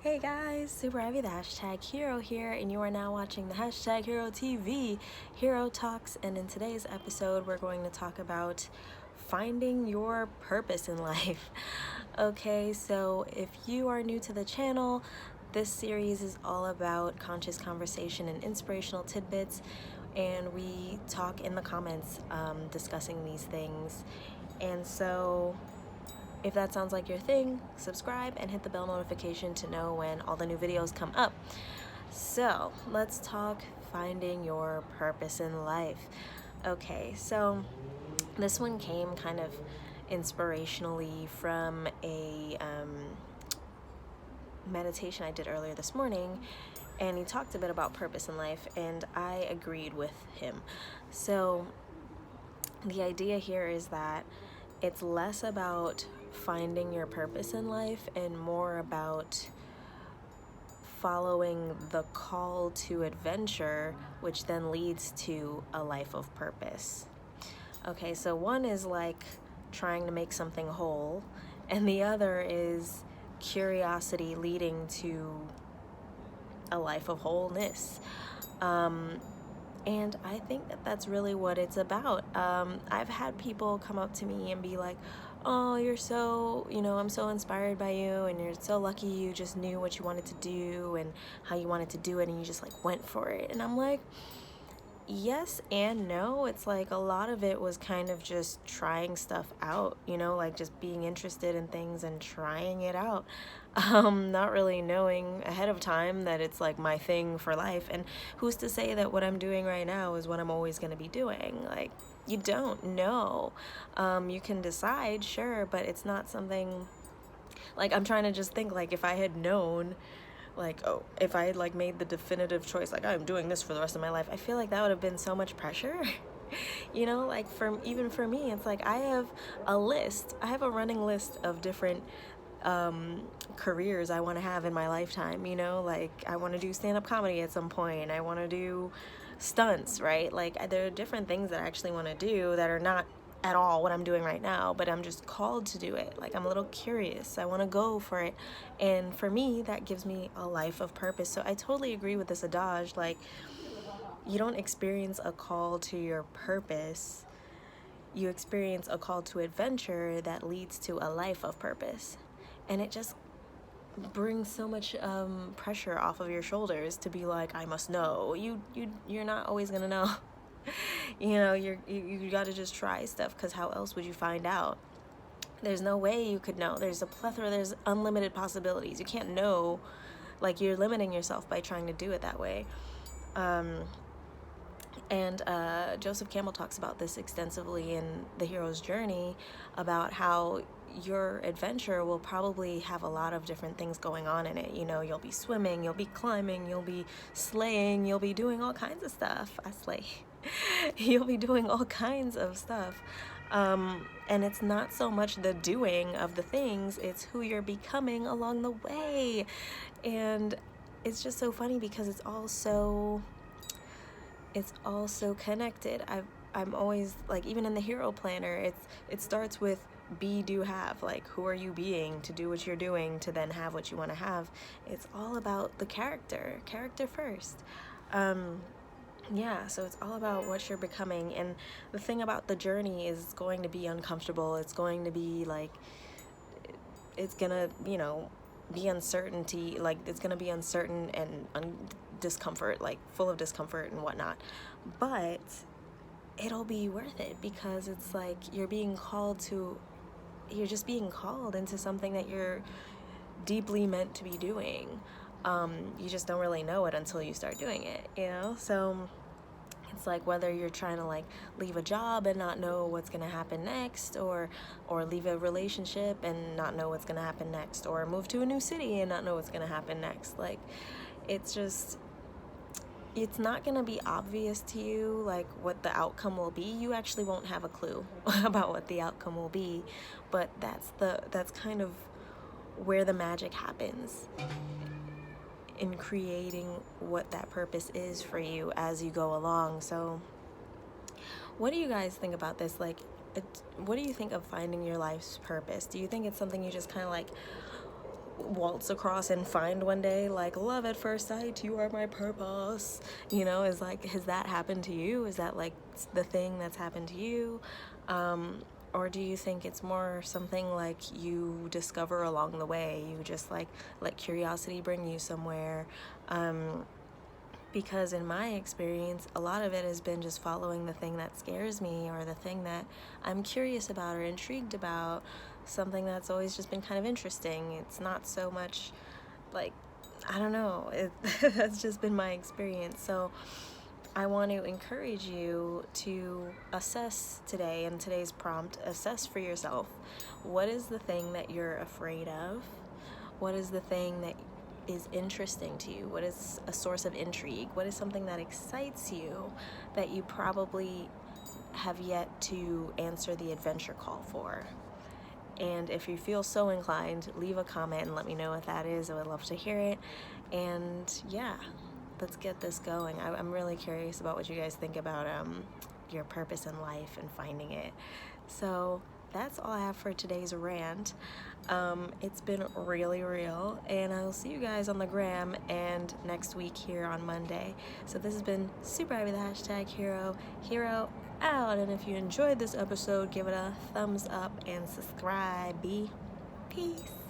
Hey guys, Super Ivy, the hashtag hero here, and you are now watching the hashtag hero TV, Hero Talks. And in today's episode, we're going to talk about finding your purpose in life. Okay, so if you are new to the channel, this series is all about conscious conversation and inspirational tidbits, and we talk in the comments discussing these things. And so if that sounds like your thing, subscribe and hit the bell notification to know when all the new videos come up. So let's talk finding your purpose in life. Okay, so this one came kind of inspirationally from a meditation I did earlier this morning, and he talked a bit about purpose in life, and I agreed with him. So the idea here is that it's less about finding your purpose in life and more about following the call to adventure, which then leads to a life of purpose. Okay, so one is like trying to make something whole, and the other is curiosity leading to a life of wholeness. And I think that that's really what it's about. I've had people come up to me and be like, oh, you're so, I'm so inspired by you, and you're so lucky you just knew what you wanted to do and how you wanted to do it, and you just like went for it. And I'm like, yes and no. It's like a lot of it was kind of just trying stuff out, like just being interested in things and trying it out. Not really knowing ahead of time that it's like my thing for life. And who's to say that what I'm doing right now is what I'm always going to be doing? Like, you don't know. You can decide, sure, but it's not something like I'm trying to just think like if I had known like, oh, if I had like made the definitive choice, like I'm doing this for the rest of my life, I feel like that would have been so much pressure. Like even for me, it's like I have a running list of different careers I want to have in my lifetime. Like I want to do stand-up comedy at some point, I want to do stunts, right? Like there are different things that I actually want to do that are not at all what I'm doing right now, but I'm just called to do it. Like I'm a little curious, I want to go for it, and for me that gives me a life of purpose. So I totally agree with this adage, like you don't experience a call to your purpose, you experience a call to adventure that leads to a life of purpose. And it just brings so much pressure off of your shoulders to be like, I must know. You're not always gonna know. You got to just try stuff, because how else would you find out? There's no way you could know. There's unlimited possibilities. You can't know. Like, you're limiting yourself by trying to do it that way. And Joseph Campbell talks about this extensively in The Hero's Journey, about how your adventure will probably have a lot of different things going on in it. You'll be swimming, you'll be climbing, you'll be slaying, you'll be doing all kinds of stuff. I slay. You'll be doing all kinds of stuff. And it's not so much the doing of the things, it's who you're becoming along the way. And it's just so funny because it's all so connected. I'm always like, even in the hero planner, it starts with be, do, have. Like, who are you being to do what you're doing to then have what you want to have? It's all about the character first. So it's all about what you're becoming. And the thing about the journey is it's going to be uncomfortable. It's going to be like, it's gonna be uncertainty. Like, it's gonna be uncertain and discomfort, like full of discomfort and whatnot, but it'll be worth it, because it's like you're just being called into something that you're deeply meant to be doing. You just don't really know it until you start doing it, so it's like whether you're trying to like leave a job and not know what's going to happen next, or leave a relationship and not know what's going to happen next, or move to a new city and not know what's going to happen next. Like, it's not going to be obvious to you, like, what the outcome will be. You actually won't have a clue about what the outcome will be, but that's kind of where the magic happens, in creating what that purpose is for you as you go along. So what do you guys think about this? Like, what do you think of finding your life's purpose? Do you think it's something you just kind of like waltz across and find one day, like love at first sight, you are my purpose, is like, has that happened to you? Is that like the thing that's happened to you? Or do you think it's more something like you discover along the way? You just like let curiosity bring you somewhere? Because in my experience, a lot of it has been just following the thing that scares me, or the thing that I'm curious about or intrigued about, something that's always just been kind of interesting. It's not so much like, I don't know, that's just been my experience. So I want to encourage you to assess today, in today's prompt, assess for yourself, what is the thing that you're afraid of? What is the thing that is interesting to you? What is a source of intrigue? What is something that excites you that you probably have yet to answer the adventure call for? And if you feel so inclined, leave a comment and let me know what that is. I would love to hear it. And yeah, let's get this going. I'm really curious about what you guys think about your purpose in life and finding it. So that's all I have for today's rant. It's been really real, and I'll see you guys on the gram and next week here on Monday. So this has been Super Ivy, the hashtag hero out. And if you enjoyed this episode, give it a thumbs up and subscribe. Peace.